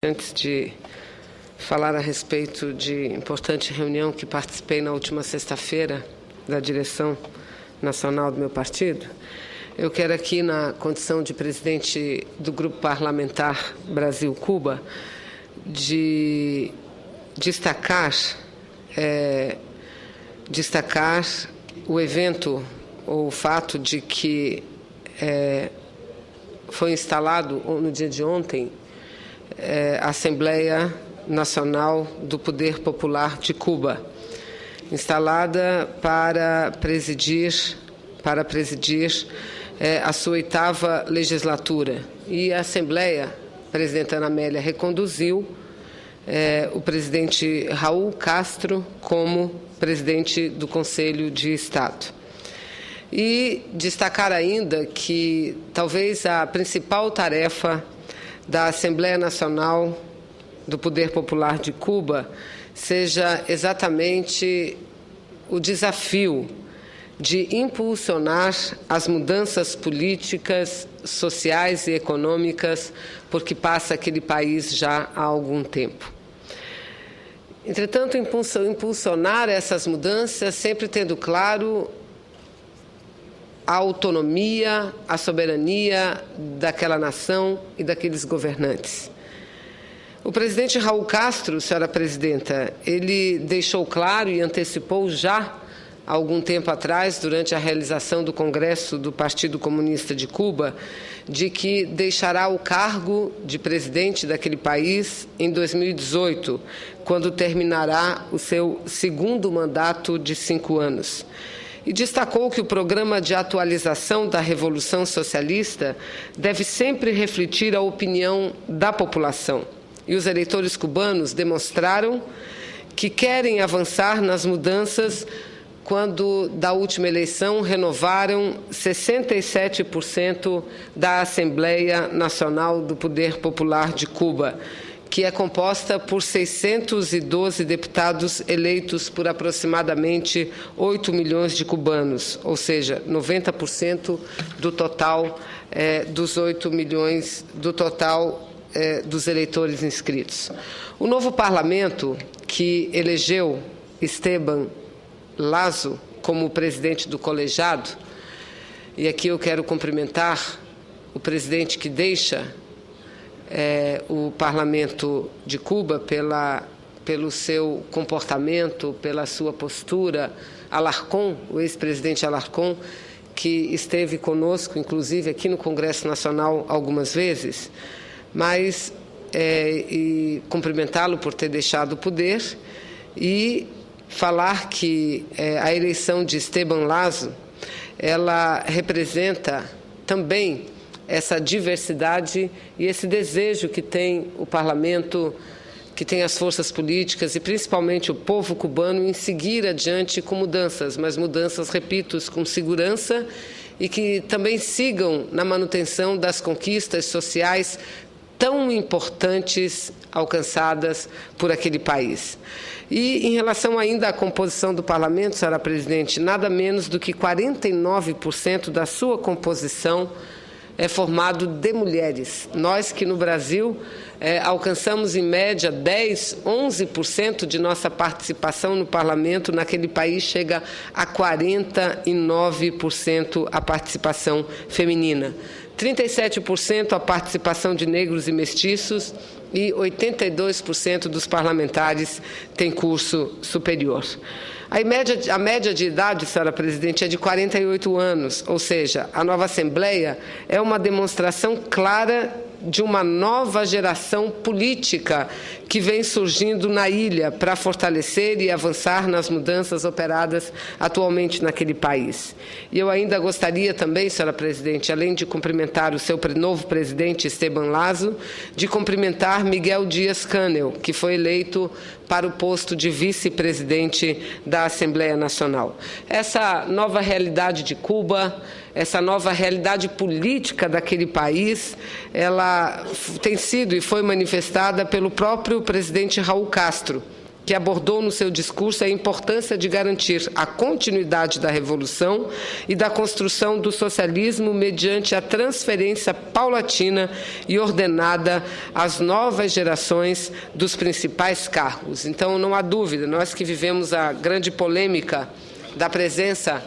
Antes de falar a respeito de importante reunião que participei na última sexta-feira da direção nacional do meu partido, eu quero aqui, na condição de presidente do Grupo Parlamentar Brasil-Cuba, de destacar o evento, ou o fato de que foi instalado no dia de ontem a Assembleia Nacional do Poder Popular de Cuba, instalada para presidir a sua 8ª legislatura. E a Assembleia, a presidenta Ana Amélia, reconduziu o presidente Raul Castro como presidente do Conselho de Estado. E destacar ainda que talvez a principal tarefa da Assembleia Nacional do Poder Popular de Cuba seja exatamente o desafio de impulsionar as mudanças políticas, sociais e econômicas por que passa aquele país já há algum tempo. Entretanto, impulsionar essas mudanças sempre tendo claro a autonomia, a soberania daquela nação e daqueles governantes. O presidente Raul Castro, senhora presidenta, ele deixou claro e antecipou já há algum tempo atrás, durante a realização do Congresso do Partido Comunista de Cuba, de que deixará o cargo de presidente daquele país em 2018, quando terminará o seu 2º mandato de 5 anos. E destacou que o programa de atualização da Revolução Socialista deve sempre refletir a opinião da população. E os eleitores cubanos demonstraram que querem avançar nas mudanças quando, da última eleição, renovaram 67% da Assembleia Nacional do Poder Popular de Cuba, que é composta por 612 deputados eleitos por aproximadamente 8 milhões de cubanos, ou seja, 90% do total dos 8 milhões do total dos eleitores inscritos. O novo parlamento, que elegeu Esteban Lazo como presidente do colegiado, e aqui eu quero cumprimentar o presidente que deixa o Parlamento de Cuba pelo seu comportamento, pela sua postura, Alarcón, o ex-presidente Alarcón, que esteve conosco, inclusive, aqui no Congresso Nacional algumas vezes, mas e cumprimentá-lo por ter deixado o poder e falar que a eleição de Esteban Lazo, ela representa também essa diversidade e esse desejo que tem o parlamento, que tem as forças políticas e principalmente o povo cubano em seguir adiante com mudanças, mas mudanças, repito, com segurança e que também sigam na manutenção das conquistas sociais tão importantes alcançadas por aquele país. E, em relação ainda à composição do parlamento, senhora presidente, nada menos do que 49% da sua composição é formado de mulheres. Nós que no Brasil alcançamos em média 10, 11% de nossa participação no parlamento, naquele país chega a 49% a participação feminina. 37% a participação de negros e mestiços e 82% dos parlamentares têm curso superior. A média de idade, senhora presidente, é de 48 anos, ou seja, a nova Assembleia é uma demonstração clara de uma nova geração política que vem surgindo na ilha para fortalecer e avançar nas mudanças operadas atualmente naquele país. E eu ainda gostaria também, senhora presidente, além de cumprimentar o seu novo presidente, Esteban Lazo, de cumprimentar Miguel Díaz-Canel, que foi eleito para o posto de vice-presidente da Assembleia Nacional. Essa nova realidade de Cuba, essa nova realidade política daquele país, ela tem sido e foi manifestada pelo próprio presidente Raul Castro, que abordou no seu discurso a importância de garantir a continuidade da revolução e da construção do socialismo mediante a transferência paulatina e ordenada às novas gerações dos principais cargos. Então, não há dúvida, nós que vivemos a grande polêmica da presença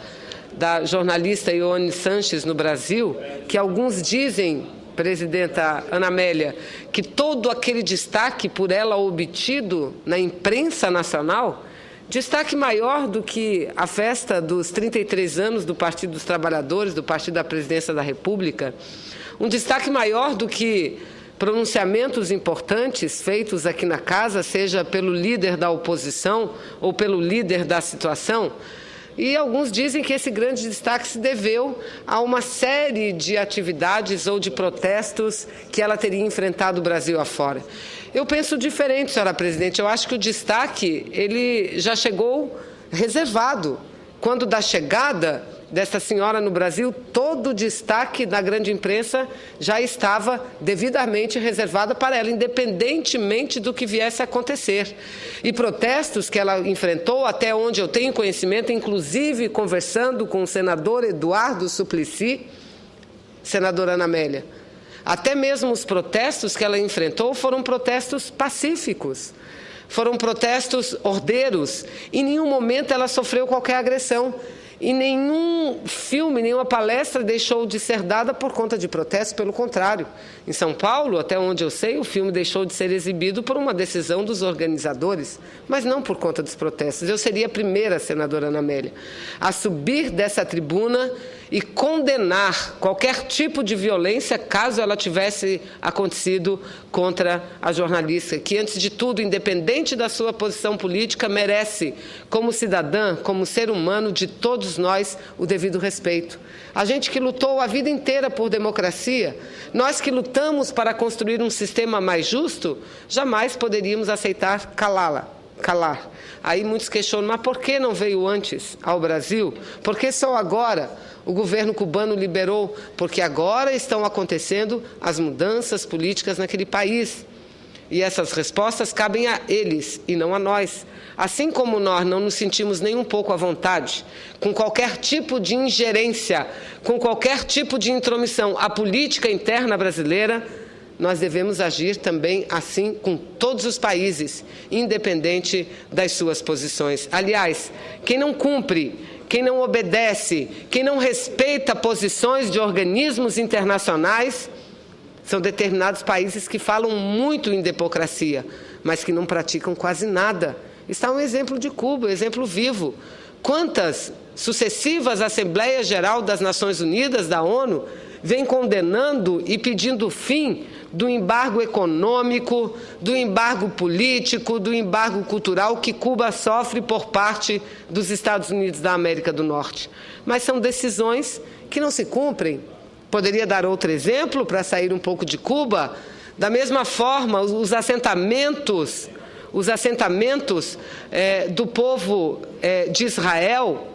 da jornalista Ioane Sanches no Brasil, que alguns dizem, presidenta Ana Amélia, que todo aquele destaque por ela obtido na imprensa nacional, destaque maior do que a festa dos 33 anos do Partido dos Trabalhadores, do Partido da Presidência da República, um destaque maior do que pronunciamentos importantes feitos aqui na casa, seja pelo líder da oposição ou pelo líder da situação. E alguns dizem que esse grande destaque se deveu a uma série de atividades ou de protestos que ela teria enfrentado o Brasil afora. Eu penso diferente, senhora presidente. Eu acho que o destaque ele já chegou reservado. Quando da chegada desta senhora no Brasil, todo o destaque da grande imprensa já estava devidamente reservado para ela, independentemente do que viesse a acontecer. E protestos que ela enfrentou, até onde eu tenho conhecimento, inclusive conversando com o senador Eduardo Suplicy, senadora Ana Amélia, até mesmo os protestos que ela enfrentou foram protestos pacíficos, foram protestos ordeiros. Em nenhum momento ela sofreu qualquer agressão. E nenhum filme, nenhuma palestra deixou de ser dada por conta de protestos, pelo contrário. Em São Paulo, até onde eu sei, o filme deixou de ser exibido por uma decisão dos organizadores, mas não por conta dos protestos. Eu seria a primeira, senadora Ana Amélia, a subir dessa tribuna e condenar qualquer tipo de violência, caso ela tivesse acontecido contra a jornalista, que, antes de tudo, independente da sua posição política, merece, como cidadã, como ser humano de todos nós, o devido respeito. A gente que lutou a vida inteira por democracia, nós que lutamos para construir um sistema mais justo, jamais poderíamos aceitar calar. Aí muitos questionam, mas por que não veio antes ao Brasil? Por que só agora o governo cubano liberou? Porque agora estão acontecendo as mudanças políticas naquele país. E essas respostas cabem a eles e não a nós. Assim como nós não nos sentimos nem um pouco à vontade com qualquer tipo de ingerência, com qualquer tipo de intromissão à política interna brasileira, nós devemos agir também assim com todos os países, independente das suas posições. Aliás, quem não cumpre, quem não obedece, quem não respeita posições de organismos internacionais, são determinados países que falam muito em democracia, mas que não praticam quase nada. Está um exemplo de Cuba, um exemplo vivo. Quantas sucessivas Assembleias Gerais das Nações Unidas, da ONU, vêm condenando e pedindo fim do embargo econômico, do embargo político, do embargo cultural que Cuba sofre por parte dos Estados Unidos da América do Norte. Mas são decisões que não se cumprem. Poderia dar outro exemplo para sair um pouco de Cuba? Da mesma forma, os assentamentos do povo de Israel,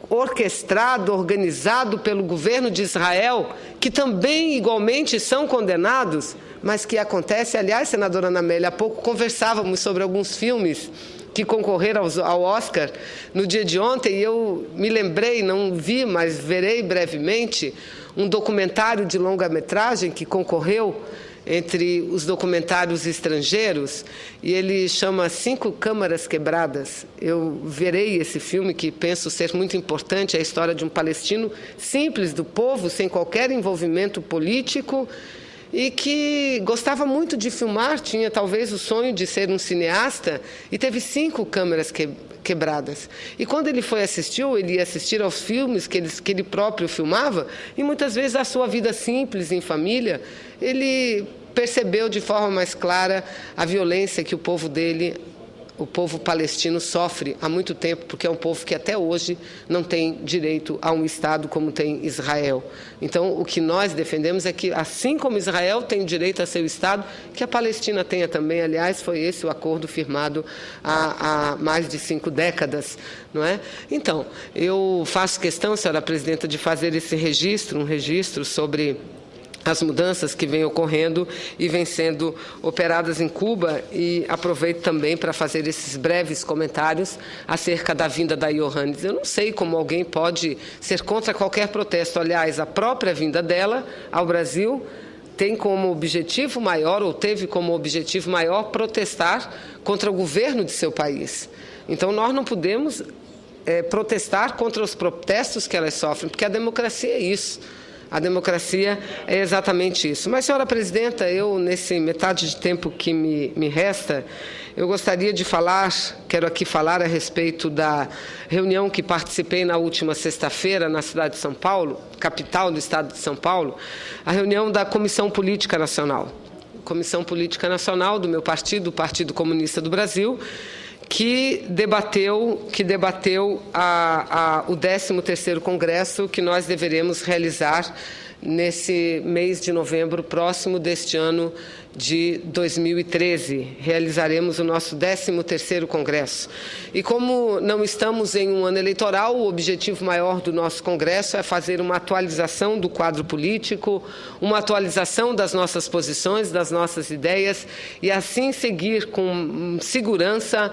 orquestrado, organizado pelo governo de Israel, que também igualmente são condenados, mas que acontece, aliás, senadora Ana Amélia, há pouco conversávamos sobre alguns filmes que concorreram ao Oscar no dia de ontem, e eu me lembrei, não vi, mas verei brevemente, um documentário de longa-metragem que concorreu entre os documentários estrangeiros, e ele chama 5 Câmaras Quebradas. Eu verei esse filme, que penso ser muito importante, é a história de um palestino simples, do povo, sem qualquer envolvimento político, e que gostava muito de filmar, tinha talvez o sonho de ser um cineasta, e teve 5 câmeras quebradas. E quando ele foi assistir, ou ele ia assistir aos filmes que ele próprio filmava, e muitas vezes a sua vida simples, em família, ele percebeu de forma mais clara a violência que o povo dele, o povo palestino, sofre há muito tempo, porque é um povo que até hoje não tem direito a um Estado como tem Israel. Então, o que nós defendemos é que, assim como Israel tem direito a seu Estado, que a Palestina tenha também. Aliás, foi esse o acordo firmado há mais de 5 décadas, não é? Então, eu faço questão, senhora presidenta, de fazer esse registro, um registro sobre as mudanças que vêm ocorrendo e vêm sendo operadas em Cuba, e aproveito também para fazer esses breves comentários acerca da vinda da Yohannes. Eu não sei como alguém pode ser contra qualquer protesto. Aliás, a própria vinda dela ao Brasil tem como objetivo maior, ou teve como objetivo maior, protestar contra o governo de seu país. Então, nós não podemos protestar contra os protestos que elas sofrem, porque a democracia é isso. A democracia é exatamente isso. Mas, senhora presidenta, eu, nesse metade de tempo que me resta, eu gostaria de quero aqui falar a respeito da reunião que participei na última sexta-feira na cidade de São Paulo, capital do estado de São Paulo, a reunião da Comissão Política Nacional. Comissão Política Nacional do meu partido, o Partido Comunista do Brasil, que debateu o 13º Congresso que nós deveremos realizar nesse mês de novembro próximo deste ano de 2013. Realizaremos o nosso 13º Congresso. E como não estamos em um ano eleitoral, o objetivo maior do nosso Congresso é fazer uma atualização do quadro político, uma atualização das nossas posições, das nossas ideias, e assim seguir com segurança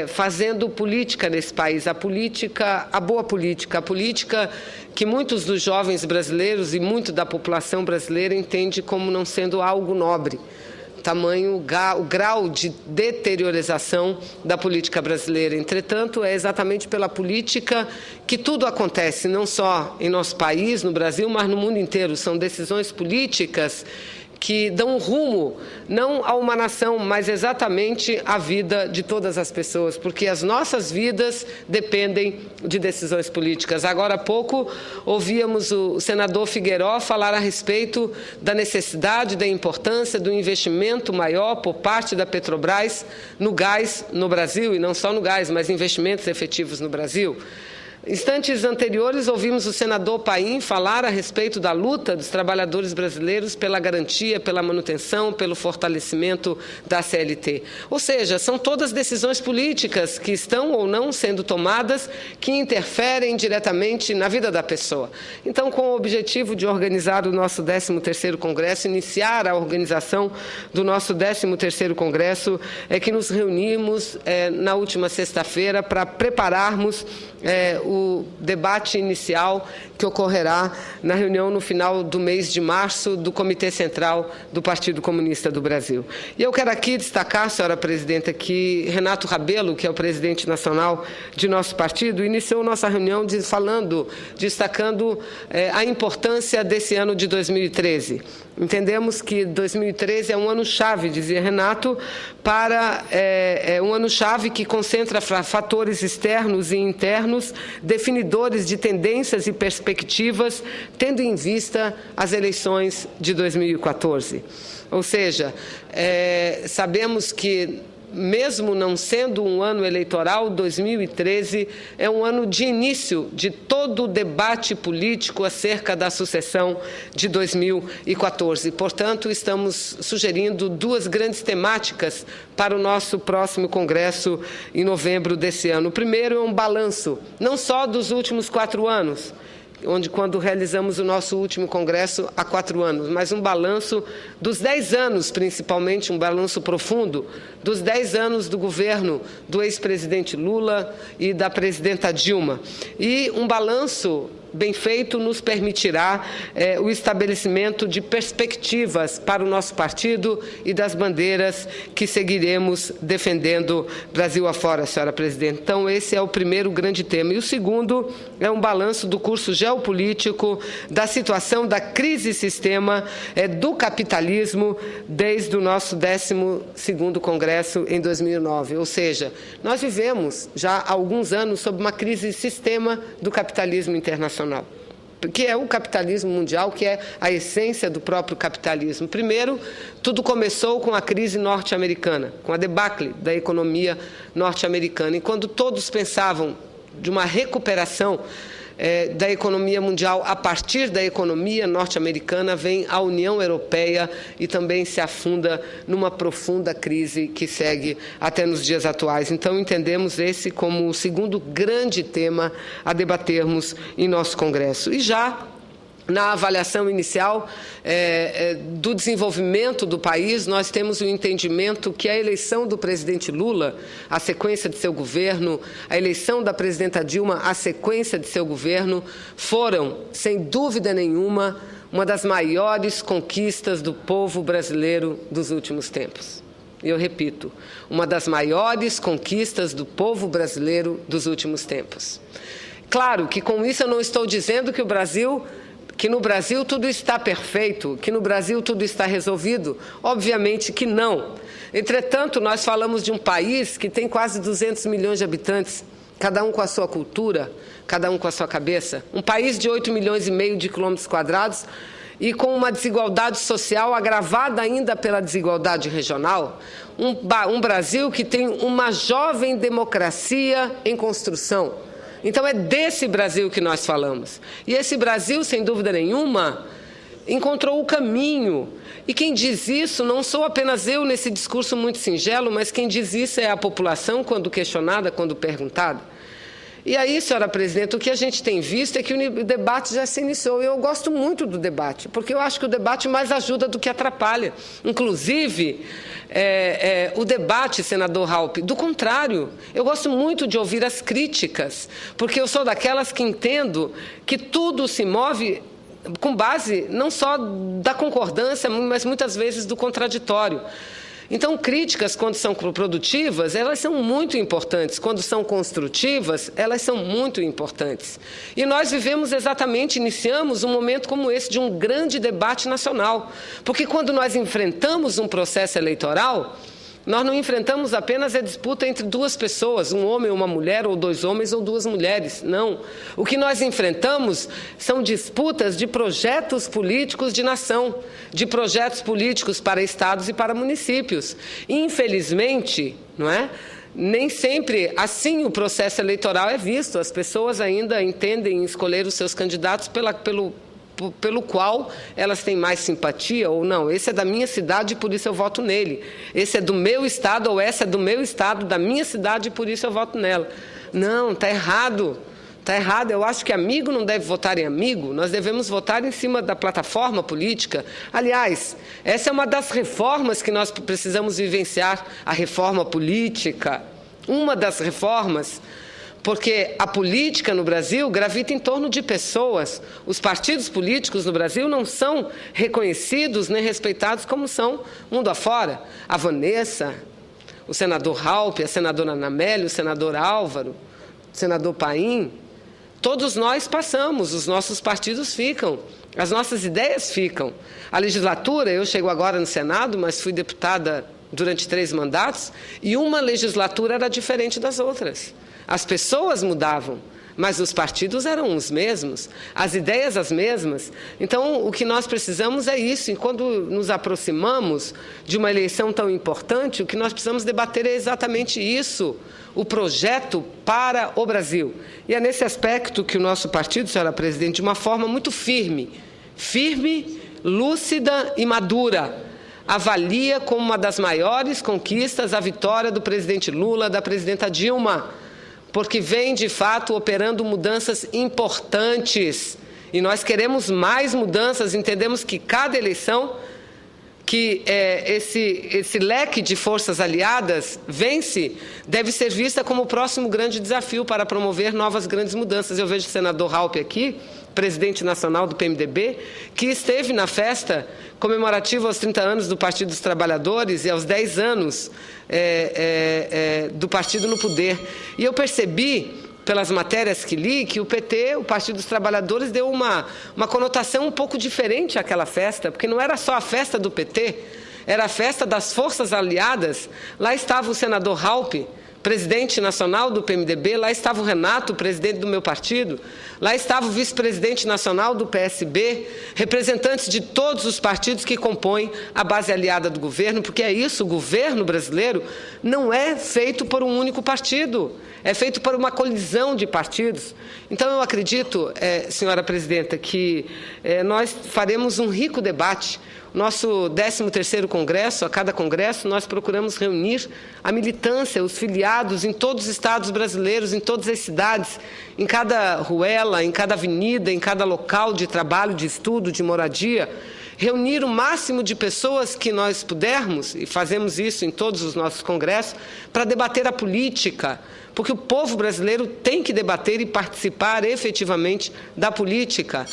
fazendo política nesse país, a boa política, a política que muitos dos jovens brasileiros e muito da população brasileira entende como não sendo algo nobre. Tamanho o grau de deteriorização da política brasileira. Entretanto, é exatamente pela política que tudo acontece, não só em nosso país, no Brasil, mas no mundo inteiro. São decisões políticas que dão rumo, não a uma nação, mas exatamente à vida de todas as pessoas, porque as nossas vidas dependem de decisões políticas. Agora há pouco, ouvíamos o senador Figueiró falar a respeito da necessidade, da importância do investimento maior por parte da Petrobras no gás no Brasil, e não só no gás, mas investimentos efetivos no Brasil. Instantes anteriores, ouvimos o senador Paim falar a respeito da luta dos trabalhadores brasileiros pela garantia, pela manutenção, pelo fortalecimento da CLT. Ou seja, são todas decisões políticas que estão ou não sendo tomadas que interferem diretamente na vida da pessoa. Então, com o objetivo de organizar o nosso 13º Congresso, iniciar a organização do nosso 13º Congresso, é que nos reunimos na última sexta-feira para prepararmos o debate inicial que ocorrerá na reunião no final do mês de março do Comitê Central do Partido Comunista do Brasil. E eu quero aqui destacar, senhora presidenta, que Renato Rabelo, que é o presidente nacional de nosso partido, iniciou nossa reunião destacando a importância desse ano de 2013. Entendemos que 2013 é um ano-chave, dizia Renato, um ano-chave que concentra fatores externos e internos, definidores de tendências e perspectivas, tendo em vista as eleições de 2014. Ou seja, sabemos que, mesmo não sendo um ano eleitoral, 2013 é um ano de início de todo o debate político acerca da sucessão de 2014. Portanto, estamos sugerindo duas grandes temáticas para o nosso próximo Congresso em novembro desse ano. O primeiro é um balanço, não só dos últimos 4 anos, quando realizamos o nosso último congresso há 4 anos, mas um balanço dos 10 anos, principalmente, um balanço profundo, dos 10 anos do governo do ex-presidente Lula e da presidenta Dilma. E um balanço bem feito nos permitirá o estabelecimento de perspectivas para o nosso partido e das bandeiras que seguiremos defendendo Brasil afora, senhora presidente. Então, esse é o primeiro grande tema. E o segundo é um balanço do curso geopolítico, da situação da crise-sistema do capitalismo desde o nosso 12º Congresso em 2009. Ou seja, nós vivemos já há alguns anos sob uma crise-sistema do capitalismo internacional, que é o capitalismo mundial, que é a essência do próprio capitalismo. Primeiro, tudo começou com a crise norte-americana, com a debacle da economia norte-americana. E quando todos pensavam de uma recuperação da economia mundial a partir da economia norte-americana, vem a União Europeia e também se afunda numa profunda crise que segue até nos dias atuais. Então, entendemos esse como o segundo grande tema a debatermos em nosso Congresso. E já na avaliação inicial do desenvolvimento do país, nós temos o entendimento que a eleição do presidente Lula, a sequência de seu governo, a eleição da presidenta Dilma, a sequência de seu governo, foram, sem dúvida nenhuma, uma das maiores conquistas do povo brasileiro dos últimos tempos. E eu repito, uma das maiores conquistas do povo brasileiro dos últimos tempos. Claro que com isso eu não estou dizendo que no Brasil tudo está perfeito, que no Brasil tudo está resolvido. Obviamente que não. Entretanto, nós falamos de um país que tem quase 200 milhões de habitantes, cada um com a sua cultura, cada um com a sua cabeça. Um país de 8,5 milhões de quilômetros quadrados e com uma desigualdade social agravada ainda pela desigualdade regional. Um Brasil que tem uma jovem democracia em construção. Então, é desse Brasil que nós falamos. E esse Brasil, sem dúvida nenhuma, encontrou o caminho. E quem diz isso não sou apenas eu nesse discurso muito singelo, mas quem diz isso é a população quando questionada, quando perguntada. E aí, senhora presidente, o que a gente tem visto é que o debate já se iniciou. E eu gosto muito do debate, porque eu acho que o debate mais ajuda do que atrapalha. Inclusive, o debate, senador Raupp, do contrário, eu gosto muito de ouvir as críticas, porque eu sou daquelas que entendo que tudo se move com base não só da concordância, mas muitas vezes do contraditório. Então, críticas, quando são produtivas, elas são muito importantes. Quando são construtivas, elas são muito importantes. E nós iniciamos um momento como esse, de um grande debate nacional. Porque quando nós enfrentamos um processo eleitoral, nós não enfrentamos apenas a disputa entre duas pessoas, um homem ou uma mulher, ou dois homens ou duas mulheres. Não. O que nós enfrentamos são disputas de projetos políticos de nação, de projetos políticos para estados e para municípios. Infelizmente, não é? Nem sempre assim o processo eleitoral é visto. As pessoas ainda entendem escolher os seus candidatos pelo qual elas têm mais simpatia ou não. Esse é da minha cidade e por isso eu voto nele. Esse é do meu estado ou essa é do meu estado, da minha cidade e por isso eu voto nela. Não, está errado. Está errado. Eu acho que amigo não deve votar em amigo. Nós devemos votar em cima da plataforma política. Aliás, essa é uma das reformas que nós precisamos vivenciar, a reforma política. Uma das reformas. Porque a política no Brasil gravita em torno de pessoas. Os partidos políticos no Brasil não são reconhecidos nem respeitados como são mundo afora. A Vanessa, o senador Raupp, a senadora Anamélia, o senador Álvaro, o senador Paim, todos nós passamos, os nossos partidos ficam, as nossas ideias ficam. A legislatura, eu chego agora no Senado, mas fui deputada durante 3 mandatos, e uma legislatura era diferente das outras. As pessoas mudavam, mas os partidos eram os mesmos, as ideias as mesmas. Então, o que nós precisamos é isso. E quando nos aproximamos de uma eleição tão importante, o que nós precisamos debater é exatamente isso, o projeto para o Brasil. E é nesse aspecto que o nosso partido, senhora presidente, de uma forma muito firme, lúcida e madura, avalia como uma das maiores conquistas a vitória do presidente Lula, da presidenta Dilma, porque vem, de fato, operando mudanças importantes. E nós queremos mais mudanças, entendemos que cada eleição, que esse leque de forças aliadas vence, deve ser vista como o próximo grande desafio para promover novas grandes mudanças. Eu vejo o senador Raupp aqui, presidente nacional do PMDB, que esteve na festa comemorativa aos 30 anos do Partido dos Trabalhadores e aos 10 anos do partido no poder. E eu percebi, pelas matérias que li, que o PT, o Partido dos Trabalhadores, deu uma conotação um pouco diferente àquela festa, porque não era só a festa do PT, era a festa das forças aliadas. Lá estava o senador Raupp, presidente nacional do PMDB, lá estava o Renato, presidente do meu partido, lá estava o vice-presidente nacional do PSB, representantes de todos os partidos que compõem a base aliada do governo, porque é isso, o governo brasileiro não é feito por um único partido, é feito por uma colisão de partidos. Então, eu acredito, senhora presidenta, que nós faremos um rico debate, Nosso 13º Congresso, a cada Congresso, nós procuramos reunir a militância, os filiados em todos os estados brasileiros, em todas as cidades, em cada ruela, em cada avenida, em cada local de trabalho, de estudo, de moradia, reunir o máximo de pessoas que nós pudermos, e fazemos isso em todos os nossos congressos, para debater a política, porque o povo brasileiro tem que debater e participar efetivamente da política.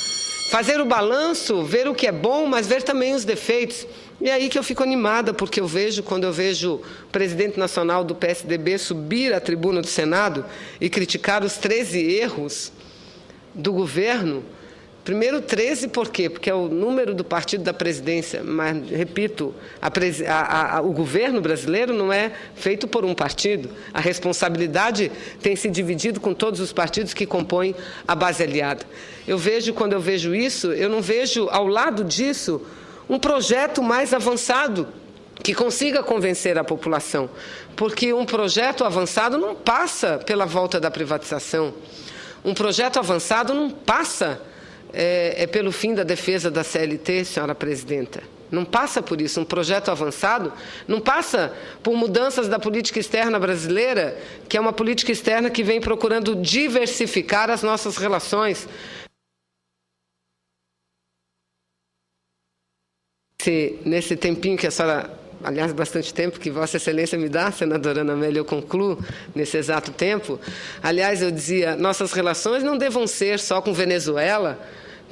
Fazer o balanço, ver o que é bom, mas ver também os defeitos. E é aí que eu fico animada, porque quando eu vejo o presidente nacional do PSDB subir à tribuna do Senado e criticar os 13 erros do governo. Primeiro, 13, por quê? Porque é o número do partido da presidência, mas, repito, o governo brasileiro não é feito por um partido. A responsabilidade tem se dividido com todos os partidos que compõem a base aliada. Quando eu vejo isso, eu não vejo, ao lado disso, um projeto mais avançado que consiga convencer a população. Porque um projeto avançado não passa pela volta da privatização. Um projeto avançado não passa pelo fim da defesa da CLT, senhora presidenta. Não passa por isso. Um projeto avançado não passa por mudanças da política externa brasileira, que é uma política externa que vem procurando diversificar as nossas relações. Nesse tempinho que a senhora, aliás, bastante tempo que Vossa Excelência me dá, senadora Ana Amélia, eu concluo nesse exato tempo. Aliás, eu dizia, nossas relações não devam ser só com Venezuela,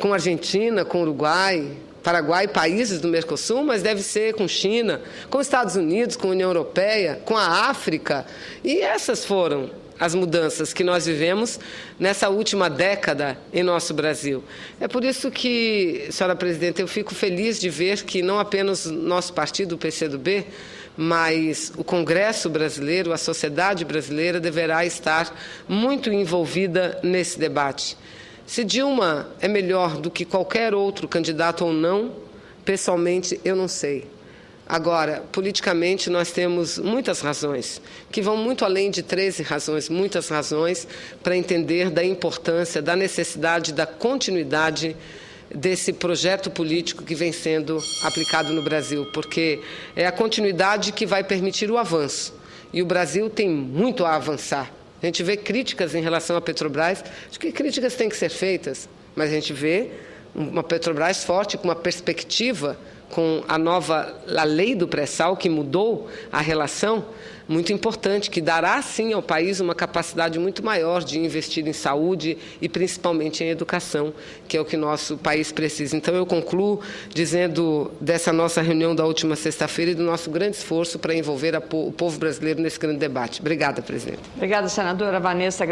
com Argentina, com Uruguai, Paraguai, países do Mercosul, mas deve ser com China, com Estados Unidos, com a União Europeia, com a África. E essas foram as mudanças que nós vivemos nessa última década em nosso Brasil. É por isso que, senhora presidenta, eu fico feliz de ver que não apenas nosso partido, o PCdoB, mas o Congresso brasileiro, a sociedade brasileira deverá estar muito envolvida nesse debate. Se Dilma é melhor do que qualquer outro candidato ou não, pessoalmente eu não sei. Agora, politicamente, nós temos muitas razões, que vão muito além de 13 razões, muitas razões para entender da importância, da necessidade, da continuidade desse projeto político que vem sendo aplicado no Brasil, porque é a continuidade que vai permitir o avanço. E o Brasil tem muito a avançar. A gente vê críticas em relação à Petrobras, acho que críticas têm que ser feitas, mas a gente vê uma Petrobras forte, com uma perspectiva, com a lei do pré-sal, que mudou a relação, muito importante, que dará, sim, ao país uma capacidade muito maior de investir em saúde e, principalmente, em educação, que é o que nosso país precisa. Então, eu concluo dizendo dessa nossa reunião da última sexta-feira e do nosso grande esforço para envolver o povo brasileiro nesse grande debate. Obrigada, presidente. Obrigada, senadora Vanessa.